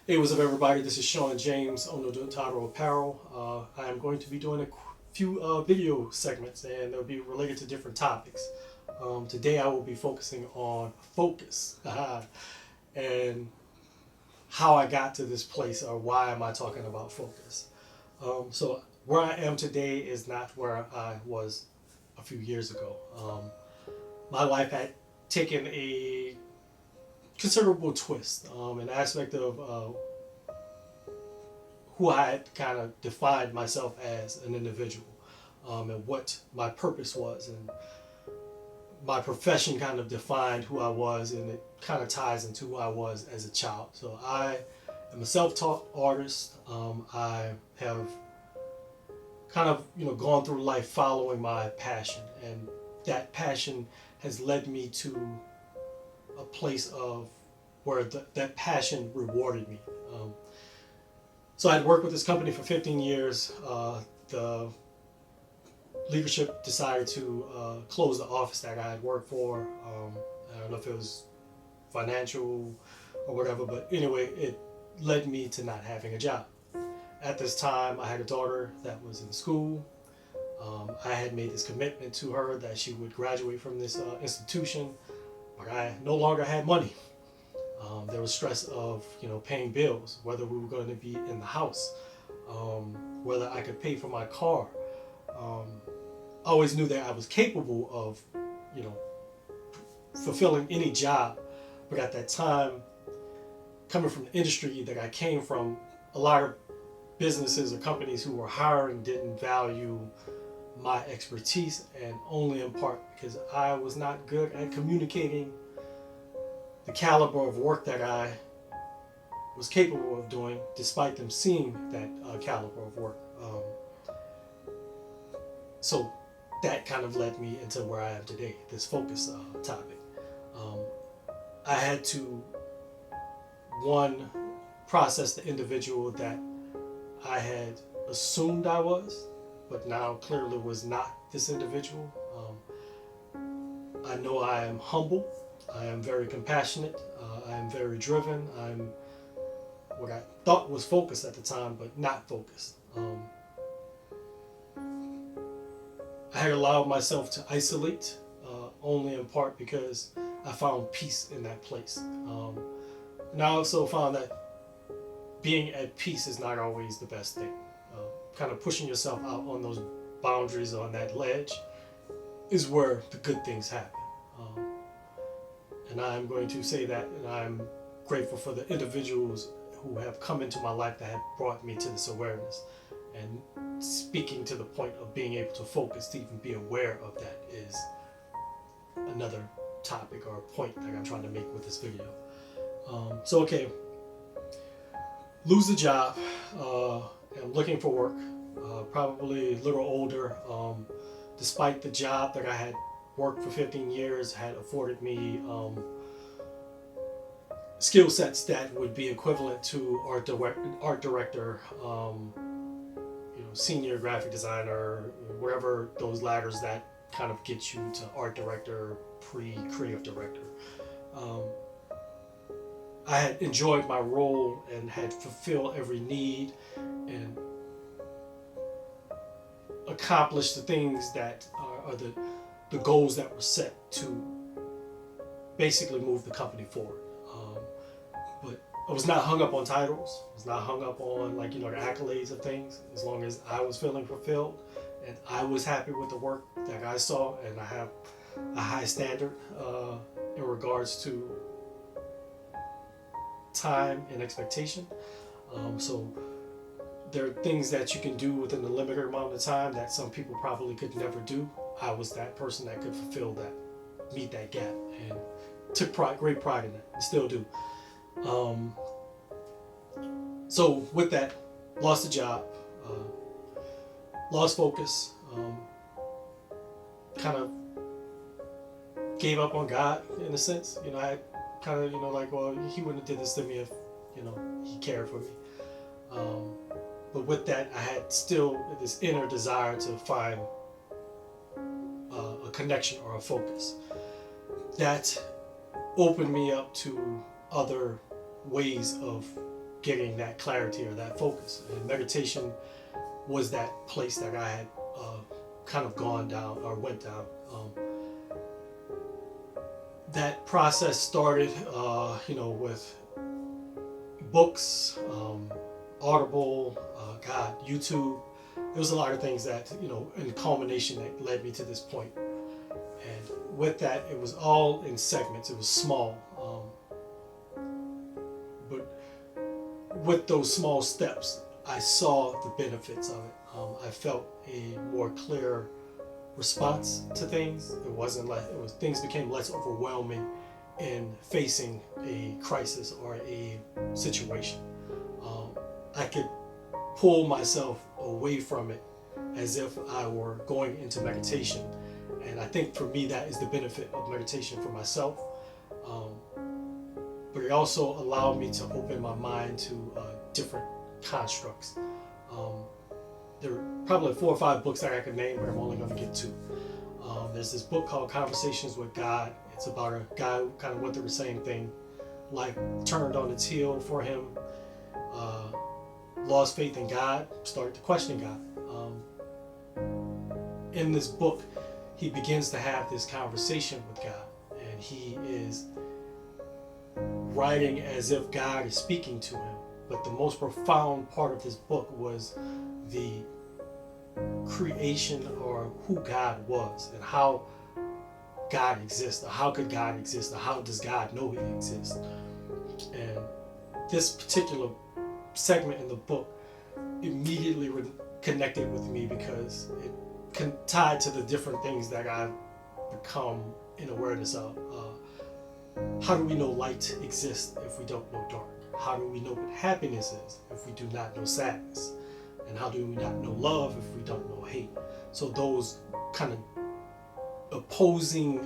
Hey, what's up, everybody? This is Sean James, owner of Taro Apparel. I am going to be doing a few video segments, and they'll be related to different topics. Today, I will be focusing on focus and how I got to this place, or why am I talking about focus. So, where I am today is not where I was a few years ago. My life had taken a considerable twist, an aspect of who I had kind of defined myself as an individual, and what my purpose was, and my profession kind of defined who I was, and it kind of ties into who I was as a child. So I am a self-taught artist. I have kind of gone through life following my passion, and that passion has led me to a place of where that passion rewarded me. So I'd worked with this company for 15 years. The leadership decided to close the office that I had worked for. I don't know if it was financial or whatever, but anyway, it led me to not having a job. At this time, I had a daughter that was in school. I had made this commitment to her that she would graduate from this institution, but I no longer had money. There was stress of paying bills, whether we were going to be in the house, whether I could pay for my car. I always knew that I was capable of you know fulfilling any job, but at that time, coming from the industry that I came from, a lot of businesses or companies who were hiring didn't value my expertise, and only in part because I was not good at communicating the caliber of work that I was capable of doing, despite them seeing that caliber of work. So that kind of led me into where I am today, this focus topic. Um, I had to, one, process the individual that I had assumed I was, but now clearly was not this individual. I know I am humble. I am very compassionate. I am very driven. I'm what I thought was focused at the time, but not focused. I had allowed myself to isolate, only in part because I found peace in that place. And I also found that being at peace is not always the best thing. Kind of pushing yourself out on those boundaries, on that ledge, is where the good things happen. Um, and I'm going to say that, and I'm grateful for the individuals who have come into my life that have brought me to this awareness. And speaking to the point of being able to focus, to even be aware of that, is another topic or point that I'm trying to make with this video. Okay, lose the job. I'm looking for work. Probably a little older. Despite the job that I had worked for 15 years had afforded me skill sets that would be equivalent to art director, senior graphic designer, wherever those ladders that kind of get you to art director, pre-creative director. Um, I had enjoyed my role and had fulfilled every need and accomplished the things that are the goals that were set to basically move the company forward. But I was not hung up on titles. I was not hung up on the accolades of things. As long as I was feeling fulfilled and I was happy with the work that I saw, and I have a high standard in regards to time and expectation. So there are things that you can do within a limited amount of time that some people probably could never do. I was that person that could fulfill that, meet that gap, and took great pride in it, and still do. So with that, lost a job, lost focus, kind of gave up on God in a sense. I kind of well, He wouldn't have did this to me if He cared for me. But with that, I had still this inner desire to find a connection or a focus that opened me up to other ways of getting that clarity or that focus. And meditation was that place that I had kind of gone down or went down. That process started, with books, Audible, YouTube. There was a lot of things that, in culmination that led me to this point. And with that, it was all in segments. It was small. But with those small steps, I saw the benefits of it. I felt a more clear response to things. Things became less overwhelming in facing a crisis or a situation. I could pull myself away from it as if I were going into meditation. And I think for me, that is the benefit of meditation for myself. But it also allowed me to open my mind to different constructs. There are probably 4 or 5 books that I could name, but I'm only going to get 2. There's this book called Conversations with God. It's about a guy who kind of went through the same thing. Life turned on its heel for him. Lost faith in God, started to question God. In this book, he begins to have this conversation with God, and he is writing as if God is speaking to him. But the most profound part of this book was the creation, or who God was and how God exists, or how could God exist, or how does God know he exists. And this particular segment in the book immediately connected with me because it tied to the different things that I've become in awareness of. How do we know light exists if we don't know dark? How do we know what happiness is if we do not know sadness? And how do we not know love if we don't know hate? So those kind of opposing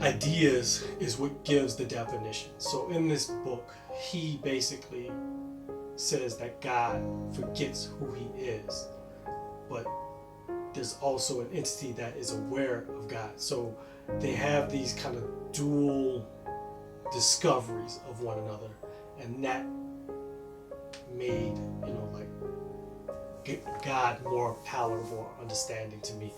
ideas is what gives the definition. So in this book, he basically says that God forgets who he is, but there's also an entity that is aware of God. So they have these kind of dual discoveries of one another, and that made God more palatable, understanding to me.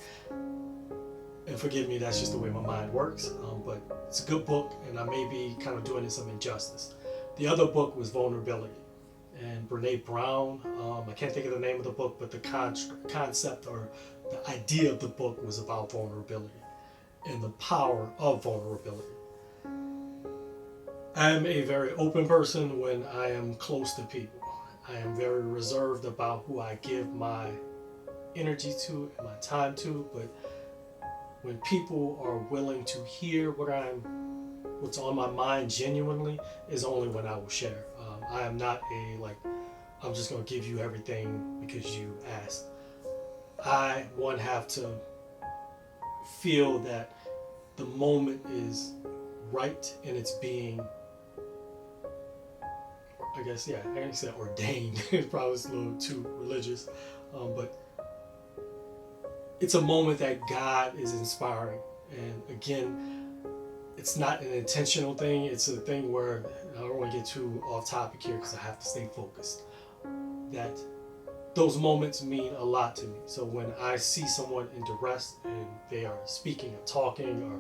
And forgive me, that's just the way my mind works. But it's a good book, and I may be kind of doing it some injustice. The other book was Vulnerability, and Brene Brown. I can't think of the name of the book, but the concept or the idea of the book was about vulnerability and the power of vulnerability. I am a very open person when I am close to people. I am very reserved about who I give my energy to and my time to, but when people are willing to hear what's on my mind genuinely, is only when I will share. I am not I'm just going to give you everything because you asked. I have to feel that the moment is right and it's being, I guess ordained. It probably was a little too religious, but it's a moment that God is inspiring. And again, it's not an intentional thing. It's a thing where I don't want to get too off topic here because I have to stay focused. That those moments mean a lot to me. So when I see someone in duress and they are speaking or talking, or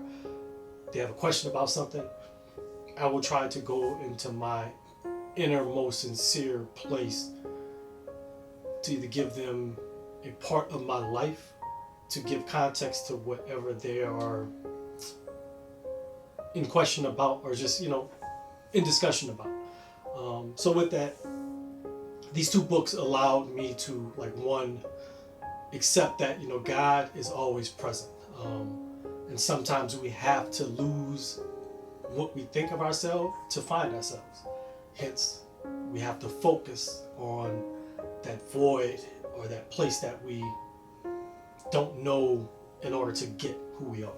they have a question about something, I will try to go into my innermost sincere place to either give them a part of my life, to give context to whatever they are in question about, or just in discussion about. So with that, these 2 books allowed me to one, accept that God is always present, and sometimes we have to lose what we think of ourselves to find ourselves. Hence, we have to focus on that void or that place that we don't know in order to get who we are.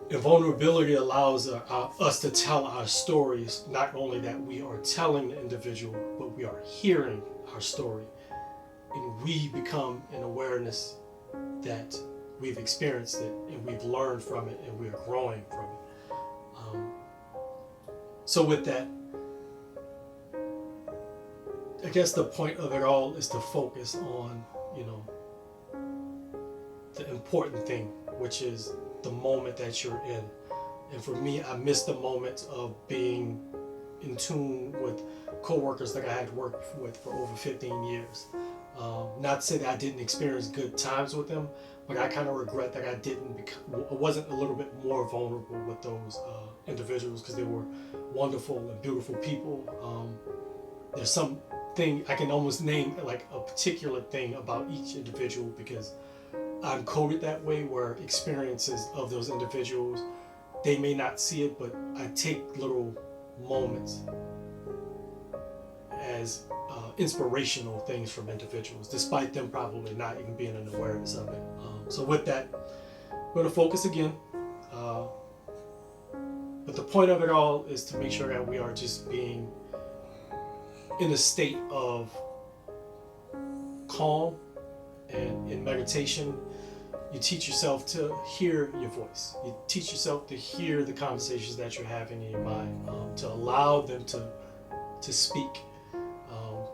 And vulnerability allows us to tell our stories, not only that we are telling the individual, but we are hearing our story. And we become an awareness that we've experienced it, and we've learned from it, and we're growing from it. So with that, I guess the point of it all is to focus on, you know, the important thing, which is the moment that you're in. And for me, I miss the moments of being in tune with coworkers that I had worked with for over 15 years. Not to say that I didn't experience good times with them, but I kind of regret that I wasn't a little bit more vulnerable with those individuals, because they were wonderful and beautiful people. There's something I can almost name like a particular thing about each individual, because I'm coded that way, where experiences of those individuals, they may not see it, but I take little moments as inspirational things from individuals, despite them probably not even being an awareness of it. So with that, I'm going to focus again. But the point of it all is to make sure that we are just being in a state of calm. And in meditation, you teach yourself to hear your voice. You teach yourself to hear the conversations that you're having in your mind, to allow them to speak.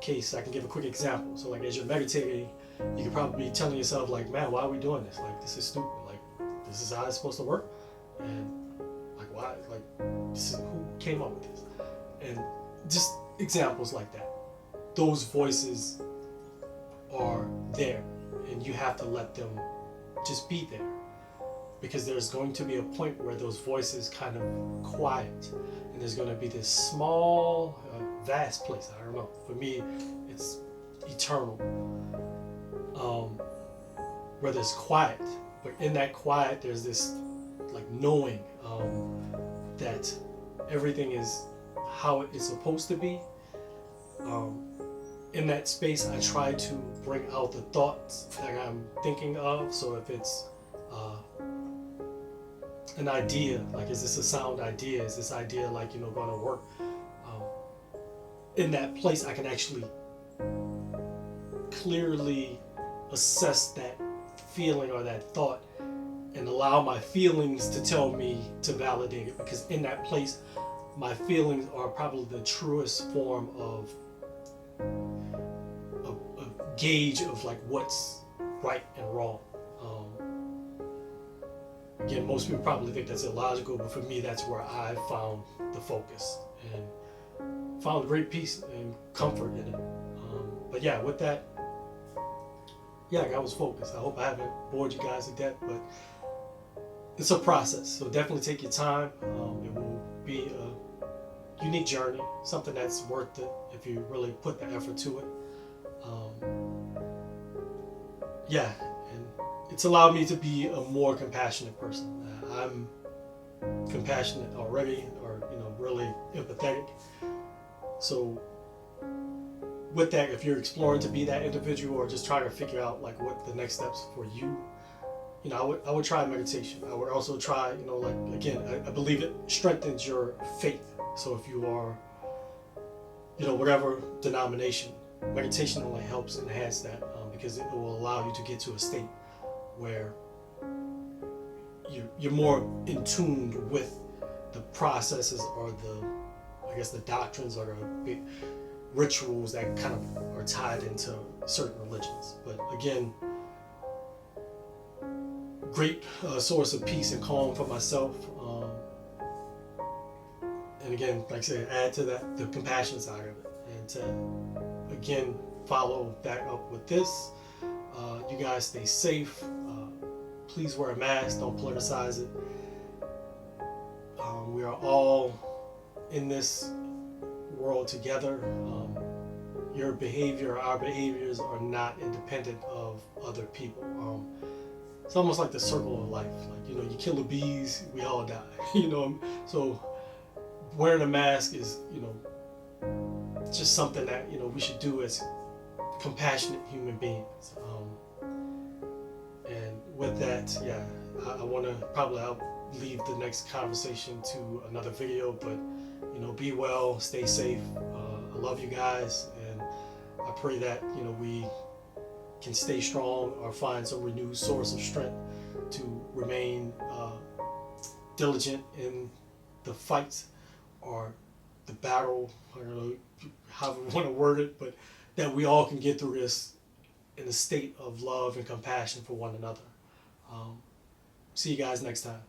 Case, I can give a quick example. So like as you're meditating, you could probably be telling yourself like, man, why are we doing this? Like, this is stupid. Like, this is how it's supposed to work. And like, why? Like, this is, who came up with this? And just examples like that. Those voices are there, and you have to let them just be there, because there's going to be a point where those voices kind of quiet, and there's going to be this small, vast place. I don't know. For me, it's eternal, where there's quiet. But in that quiet, there's this like knowing that everything is how it is supposed to be. In that space, I try to bring out the thoughts that I'm thinking of. So if it's an idea, like, is this a sound idea? Is this idea like, going to work? In that place, I can actually clearly assess that feeling or that thought, and allow my feelings to tell me to validate it, because in that place, my feelings are probably the truest form of a gauge of like what's right and wrong. Again, most people probably think that's illogical, but for me, that's where I found the focus and found great peace and comfort in it. But yeah, with that, I was focused. I hope I haven't bored you guys to death, but it's a process, so definitely take your time. It will be a unique journey, something that's worth it if you really put the effort to it. And it's allowed me to be a more compassionate person. I'm compassionate already, or really empathetic. So with that, if you're exploring to be that individual, or just trying to figure out like what the next steps for you, I would try meditation. I would also try, I believe it strengthens your faith. So if you are, whatever denomination, meditation only helps enhance that, because it will allow you to get to a state where you're more in tune with the processes, or the doctrines, or the rituals that kind of are tied into certain religions. But again, great source of peace and calm for myself. And again, like I said, add to that the compassion side of it, and to again follow that up with this. You guys stay safe. Please wear a mask. Don't politicize it. We are all in this world together. Your behavior, our behaviors are not independent of other people. It's almost like the circle of life. Like, you kill the bees, we all die. So wearing a mask is, just something that, we should do as compassionate human beings. And with that, I want to I'll leave the next conversation to another video, but, be well, stay safe. I love you guys, and I pray that, we can stay strong or find some renewed source of strength to remain diligent in the fight, or the the battle, I don't know how we want to word it, but that we all can get through this in a state of love and compassion for one another. See you guys next time.